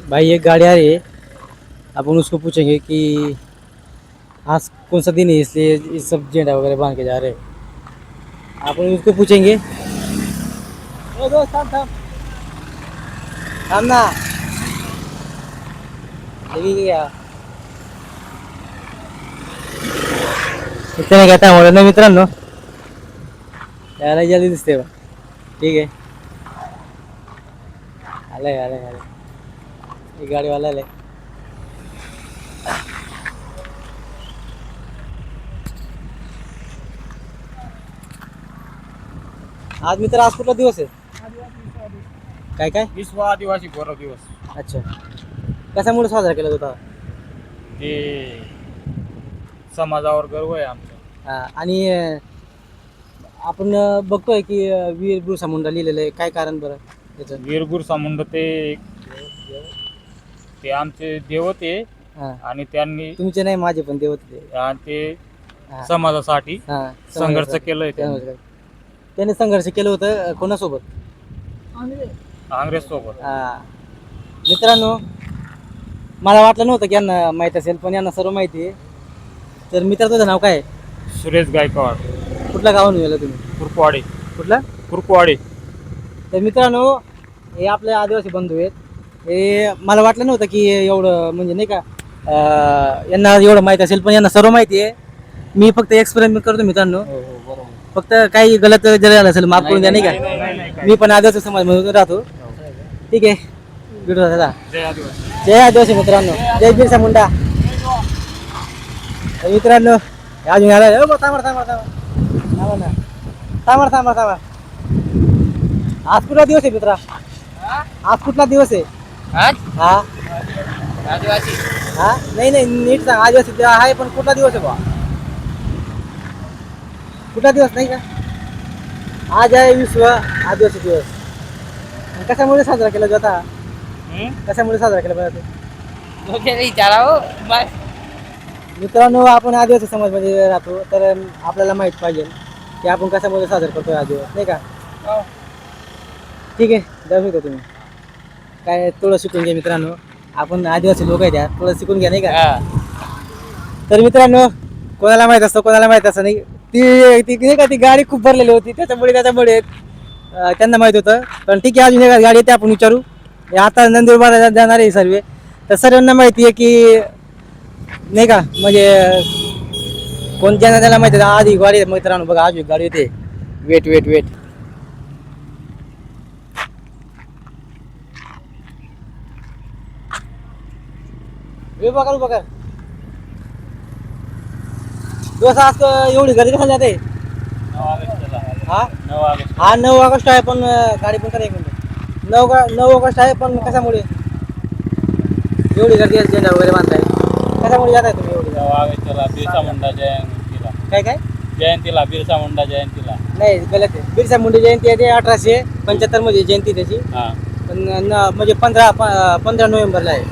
भाई एक गाड़ी आ रही है, अपन उसको पूछेंगे कि आज कौन सा दिन है इसलिए ये सब झंडा वगैरह बांध के जा रहे हैं। अपन उसको पूछेंगे। ओ दोस्त थाम थाम थाम ना, लगी क्या इतने कहता है ना मित्रांनो, यायला जल्दी दिसते बा. ठीक आहे, आलंय आलंय आलंय, ही गाडीवाला आलंय. आज मित्र आज कुठला दिवस आहे? काय काय विश्व आदिवासी गौरव दिवस. अच्छा, कशामुळे साजरा केला होता? ते समाजावर गर्व आहे आमचा. आणि आपण बघतोय की वीर बिरसा मुंडा लिहिलेलं आहे, काय कारण बरं त्याचं? वीर बिरसा मुंडा ते आमचे देवते हां, आणि त्यांनी तुमचे नाही माझे पण देवते ते. ते हां, समाजासाठी हां, संघर्ष केलंय त्यांनी. त्याने संघर्ष केलं होतं कोणासोबत? काँग्रेस सोबत. मित्रांनो, मला वाटलं नव्हतं की यांना माहीत असेल, पण यांना सर्व माहिती आहे. तर मित्र तुझं नाव काय आहे? सुरेश गायकवाड, कुठल्या गावाहून गेला तुम्ही? कुरपवाडे. कुठला? कुरपवाडे. तर मित्रांनो, हे आपले आदिवासी बंधू आहेत. हे मला वाटलं नव्हतं की एवढं म्हणजे नाही का यांना एवढं माहीत असेल, पण यांना सर्व माहिती आहे. मी फक्त एक्सपेरिमेंट करतो मित्रांनो. फक्त काही गलत जर झालं असेल माफ करून द्या, नाही का? मी पण आदिवासी समाजमधून राहतो. ठीक आहे, भेटू दादा. जय आदिवासी. जय आदिवासी मित्रांनो, जय बिरसा मुंडा. तर मित्रांनो अजून आला थांबा थांबा थांबा थांबा ना, थांबा थांबा थांबा. आज कुठला दिवस आहे मित्रा? आज कुठला दिवस आहे? हा आदिवासी. हा नाही नाही, नीट सांग. आदिवासी आहे पण कुठला दिवस आहे बा? कुठला दिवस नाही का? आज आहे विश्व आदिवासी दिवस. कशामुळे साजरा केला जाता? कशामुळे साजरा केला पाहिजे? मित्रांनो, आपण आदिवासी समाजमध्ये राहतो, तर आपल्याला माहित पाहिजे की आपण कशामुळे साजरा करतोय हा दिवस, नाही का? ठीक आहे, जाऊ शकता तुम्ही. काय थोडं शिकून घ्या मित्रांनो, आपण आदिवासी लोक आहेत, थोडं शिकून घ्या, नाही का? तर मित्रांनो, कोणाला माहित असतं कोणाला माहित असतं नाही. ती नाही का, ती गाडी खूप भरलेली होती, त्याच्यामुळे त्यांना माहित होतं. पण ठीक आहे, अजून एक गाडी येते, आपण विचारू. आता नंदुरबार जाणार आहे सर्वे, तर सर्वांना माहिती आहे की नाही का, म्हणजे कोण ज्यांना त्याला माहिती आहे. आधी गाडी मित्रांनो बघा, आज गाडी येते. Wait wait wait. बघा दिवस आज एवढी गर्दी कशाला जाते? हा 9 ऑगस्ट आहे, पण गाडी पण करा एक मिनिट. 9 ऑगस्ट आहे, पण कशामुळे एवढी गर्दी आहे? झेंडा वगैरे बांधताय, कशामुळे जात आहे तुम्ही एवढी? 9 ऑगस्टला बिरसा मुंडा जयंतीला. काय काय जयंतीला बिरसा मुंडा जयंतीला. नाही, गलत आहे. बिरसा मुंडा जयंती आहे ते 1875 मध्ये जयंती त्याची. पण म्हणजे 15 नोव्हेंबरला आहे.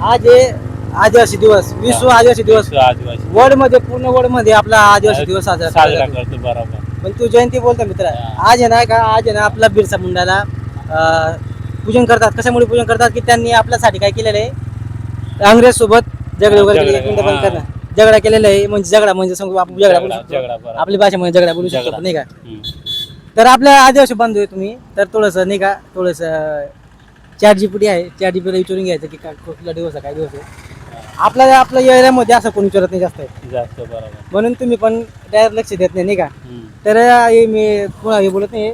आज आहे आदिवासी दिवस, विश्व आदिवासी दिवस. वर्ल्ड मध्ये, पूर्ण वर्ल्ड मध्ये आपला आदिवासी दिवस साजरा करतो. बरोबर. पण तू जयंती बोलतो मित्र. आज आहे ना का, आज आहे ना आपला बिरसा मुंडाला पूजन करतात. कशामुळे पूजन करतात? की त्यांनी आपल्यासाठी काय केलेलं आहे? अंग्रेज सोबत झगडा वगैरे केले. एक मिनिट बंद कर ना. झगडा केलेला आहे, म्हणजे झगडा म्हणजे सांगू आपण, झगडा बोलू शकतो आपली भाषेमध्ये, झगडा बोलू शकतो, नाही का? तर आपल्या आदिवासी बांधव आहे तुम्ही, तर थोडंसं नाही का, थोडंसं चॅट जीपीटी आहे, चॅट जीपीटीला विचारून घ्यायचं की कुठला दिवस आहे, काय दिवस आहे. आपल्या एरियामध्ये असं कोणी विचारत नाही जास्त. बरोबर. म्हणून तुम्ही पण डायरेक्ट लक्ष देत नाही का? तर मी कोणा हे बोलत नाही,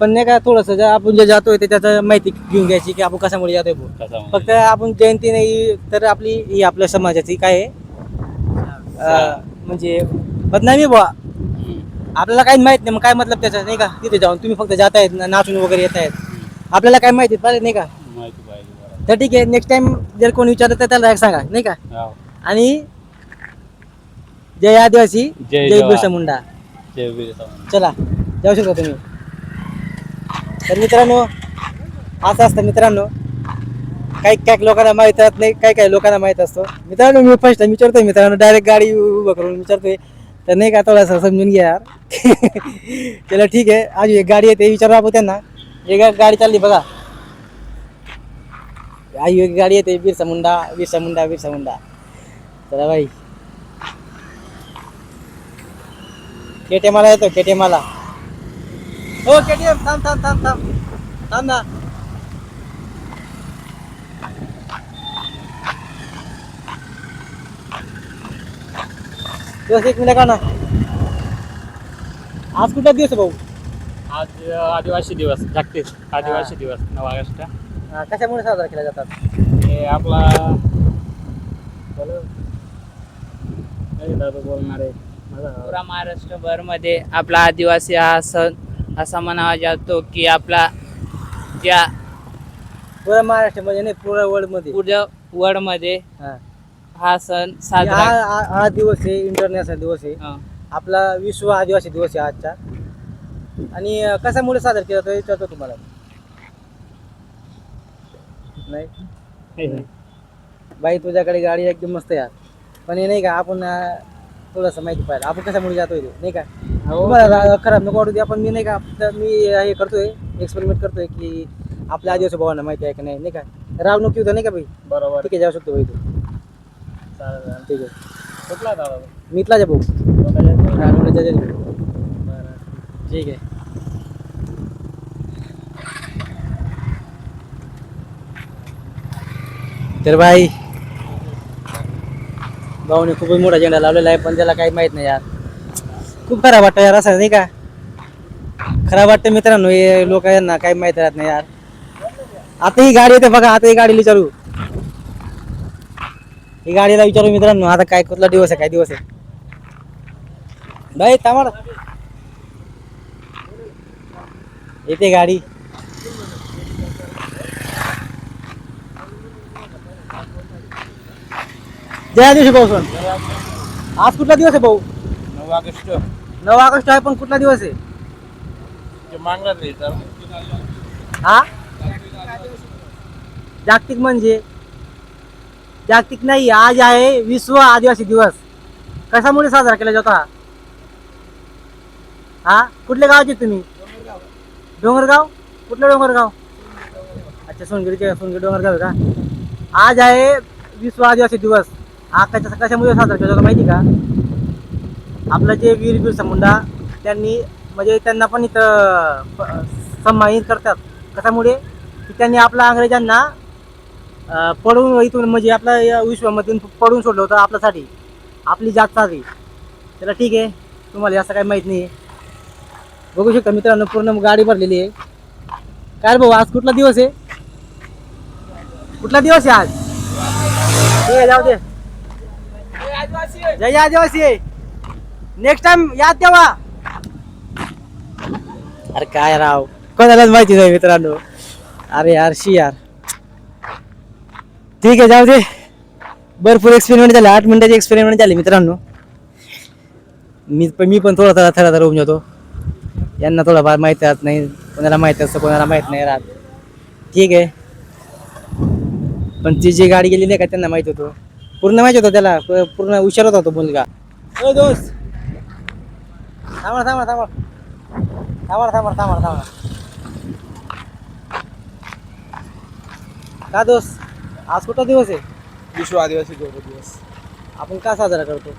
पण नाही का, थोडंसं आपण जे जातोय ते त्याचं माहिती घेऊन घ्यायची की आपण कशामुळे जातोय. फक्त आपण जयंती नाही, तर आपली ही आपल्या समाजाची काय आहे, म्हणजे बदनामी बुवा. आपल्याला काही माहित नाही, मग काय मतलब त्याचं, नाही का? तिथे जाऊन तुम्ही फक्त जातायत नाचून वगैरे येत आहेत, आपल्याला काय माहिती पाहिजे, नाही का? तर ठीक आहे, नेक्स्ट टाइम जर कोणी विचारत तर त्याला सांगा, नाही का? आणि जय आदिवासी, जय बिरसा मुंडा. चला, जाऊ शकता तुम्ही. तर मित्रांनो, असं असतं मित्रांनो, काही लोकांना माहित नाही, काही लोकांना माहित असतो. मित्रांनो, मी फर्स्ट टाइम विचारतोय मित्रांनो, डायरेक्ट गाडी उभं करून विचारतोय, तर नाही का, थोडासा समजून घ्या यार. चला ठीक आहे, आज एक गाडी येते, विचारू आपण त्यांना. एक गाडी चालली बघा, आई एक गाडी येते बिरसा मुंडा बिरसा मुंडा बिरसा मुंडा. चला भाई KTM ला येतो KTM ला. हो KTM थांब थांब थांब थांब थांब ना. दिवस एक मिनिट का ना. आज कुठला दिवस आहे भाऊ? आज आदिवासी दिवस जागतिक आदिवासी दिवस 9 ऑगस्ट. कशामुळे साजरा केला जातात? हे आपला बोलणार आहे पुरा महाराष्ट्रभर मध्ये आपला आदिवासी हा सण असा मनावा जातो की आपला ज्या पुऱ्या महाराष्ट्रामध्ये नाही पुऱ्या वर्ल्ड मध्ये. पुढं वर्ल्ड मध्ये हा. हा सण साजरा हा दिवस आहे इंटरनॅशनल दिवस आहे. हं. आपला विश्व आदिवासी दिवस आहे आजचा. आणि कशामुळे साजरा केला जातो विचारतो तुम्हाला. नाही बाई तुझ्याकडे गाडी एकदम मस्त यार. पण हे नाही का आपण थोडंसं माहिती पाहिजे आपण कशामुळे जातोय ते नाही का. तुम्हाला खराब नको वाटू दे. आपण मी नाही का मी हे करतोय एक्सपेरिमेंट करतोय की आपल्या आदिवासी भावांना माहिती आहे का नाही का. राव नको नाही का भाई. बरोबर. ठीक आहे जाऊ शकतो भाई तू. चालेल. ठीक आहे कुठला दादा मी इथलाच आहे भाऊ. ठीक आहे. तर भाई भाऊने खूपच मोठा झेंडा लावलेला आहे पण त्याला काही माहित नाही यार. खूप खराब वाटतं यार असं नाही का. खराब वाटतं मित्रांनो हे लोक यांना काही माहित राहत नाही यार. आता ही गाडी येते बघा. आता ही गाडीला विचारू ही गाडीला विचारू मित्रांनो आता काय कुठला दिवस आहे काय दिवस आहे. भाई थांबा येते गाडी. ज्या दिवशी भाऊ सण आज कुठला दिवस आहे भाऊ? 9 ऑगस्ट 9 ऑगस्ट आहे पण कुठला दिवस आहे? हा जागतिक म्हणजे जागतिक नाही. आज आहे विश्व आदिवासी दिवस. कशामुळे साजरा केला जातो हा? कुठल्या गावाचे तुम्ही? डोंगरगाव. कुठलं डोंगरगाव? अच्छा सोनगिरी डोंगरगाव आहे का. आज आहे विश्व आदिवासी दिवस. हा कशामुळे साजरा केला जातो माहिती का. आपलं जे वीर बिरसा मुंडा त्यांनी म्हणजे त्यांना पण इथं सम्मानित करतात. कशामुळे की त्यांनी आपल्या अंग्रेजांना पळून इथून म्हणजे आपल्या या विश्वामधून पळून सोडलं होतं आपल्यासाठी आपली जातसाठी. त्याला ठीक आहे तुम्हाला असं काही माहीत नाही. बघू शकता मित्रांनो पूर्ण गाडी भरलेली आहे. काय भाऊ आज कुठला दिवस आहे? कुठला दिवस आहे आज? ठीक आहे जाऊ दे. जय आदिवासी. नेक्स्ट टाइम याद ठेवा. अरे काय राव कोणालाच माहिती नाही मित्रांनो. अरे यार यार. ठीक आहे जाऊ दे. भरपूर एक्सपेरिमेंट झाले. 8 मिनिटाचे एक्सपेरिमेंट झाले मित्रांनो. मी पण थोडा थोडा होऊन जातो. यांना थोडंफार माहिती राहत नाही. कोणाला माहिती असतं कोणाला माहित नाही राहत. ठीक आहे पण ती जी गाडी गेलेली आहे का त्यांना माहित होतं. पूर्ण माहिती होतं त्याला. पूर्ण हुशार होता तो मुलगा. ओ दोस्त थांबा थांबा थांबा थांबा थांबा थांबा थांबा. का दोस्त आज कुठला दिवस आहे? विश्व आदिवासी गौरव दिवस. आपण का साजरा करतो?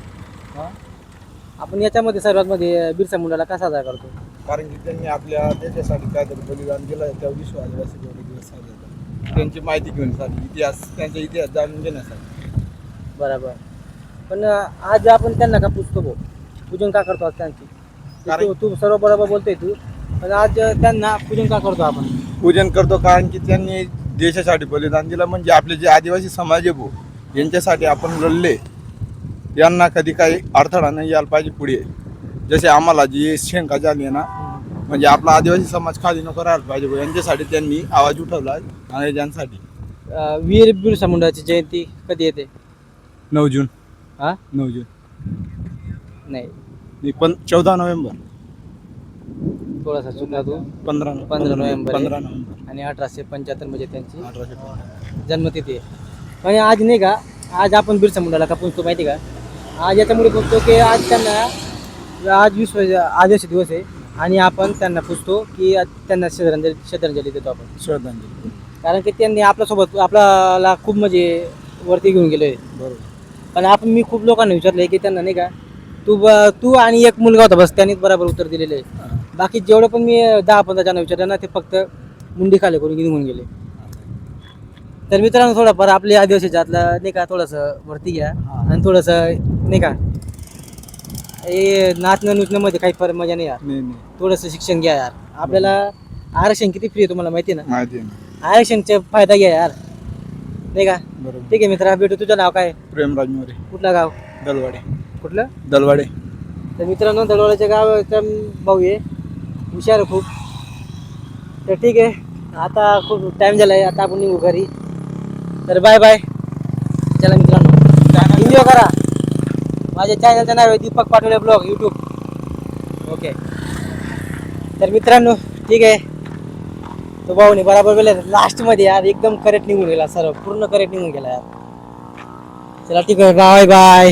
आपण याच्यामध्ये सर्वात मध्ये बिरसा मुंडाला का साजरा करतो? कारण की त्यांनी आपल्या देशासाठी काहीतरी बलिदान दिलं. त्या विश्व आदिवासी गौरव दिवस साजरा करतो. त्यांची माहिती घेण्यासाठी इतिहास त्यांचा इतिहास जाणून घेण्यासाठी. बरोबर. पण आज आपण त्यांना का पूजतो भाऊ? पूजन का करतो आज त्यांची? तू सर्व बरोबर बोलतोय तू. पण आज त्यांना पूजन का करतो आपण? पूजन करतो कारण की त्यांनी देशासाठी बलिदान दिलं. म्हणजे आपले जे आदिवासी समाज आहे भाऊ यांच्यासाठी आपण लढले. यांना कधी काही अडथळा नाही यायला पाहिजे पुढे. जसे आम्हाला जी शंका झाली आहे ना म्हणजे आपला आदिवासी समाज खाली नको राहायला पाहिजे भाऊ. यांच्यासाठी त्यांनी आवाज उठवला अंग्रेजांसाठी. वीर बिरसा मुंडाची जयंती कधी येते? 9 जून. हा 9 जून नाही पण 14 नोव्हेंबर. थोडासा चुकला तू. 15 नोव्हेंबर 15 नोव्हेंबर आणि 1875 म्हणजे त्यांची 1815. जन्मतिथी आहे. आणि आज नाही का आज आपण बिरसा मुंडाला का पूजतो माहिती का. आज याच्यामुळे पूजतो की आज त्यांना आज विश्व आदिवासी दिवस आहे आणि आपण त्यांना पूजतो की त्यांना श्रद्धांजली देतो आपण. श्रद्धांजली. कारण की त्यांनी आपल्यासोबत आपल्याला खूप म्हणजे वरती घेऊन गेलोय. बरोबर. पण मी खूप लोकांना विचारलंय की त्यांना नाही का तू आणि एक मुलगा होता बस, त्यांनीच बरोबर उत्तर दिलेलं आहे. बाकी जेवढं पण मी 10-15 जणांना विचारलं ना, ते फक्त मुंडी खाली करून निघून गेले. तर मित्रांनो, थोडंफार आपल्या आदिवासी जातला नाही का थोडंसं वरती घ्या आणि थोडंसं नाही का हे नाचणं नुचण्यामध्ये काही फार मजा नाही यार. नाही नाही थोडंसं शिक्षण घ्या यार. आपल्याला आरक्षण किती फ्री आहे तुम्हाला माहिती आहे ना. माहिती आहे ना. आरक्षणचा फायदा घ्या यार, नाही का. बरोबर. ठीक आहे मित्रा, भेटू. तुझं नाव काय? प्रेमराज मोरे, कुठलं गाव? दलवाडे. कुठलं? दलवाडे. तर मित्रांनो, दलवाड्याच्या गावाचा भाऊ आहे, हुशार आहे खूप. तर ठीक आहे, आता खूप टाइम झालाय, आता आपण निघू घरी. तर बाय बाय. चला मित्रांनो, एन्जॉय करा. माझ्या चॅनलचं नाव आहे Deepak Patole blog YouTube. Okay. तर मित्रांनो ठीक आहे, तो भाऊने बराबर बोलला लास्टमध्ये यार, एकदम करेक्ट निघून गेला, सर्व पूर्ण करेक्ट निघून गेला यार. चला ठीक आहे, बाय बाय.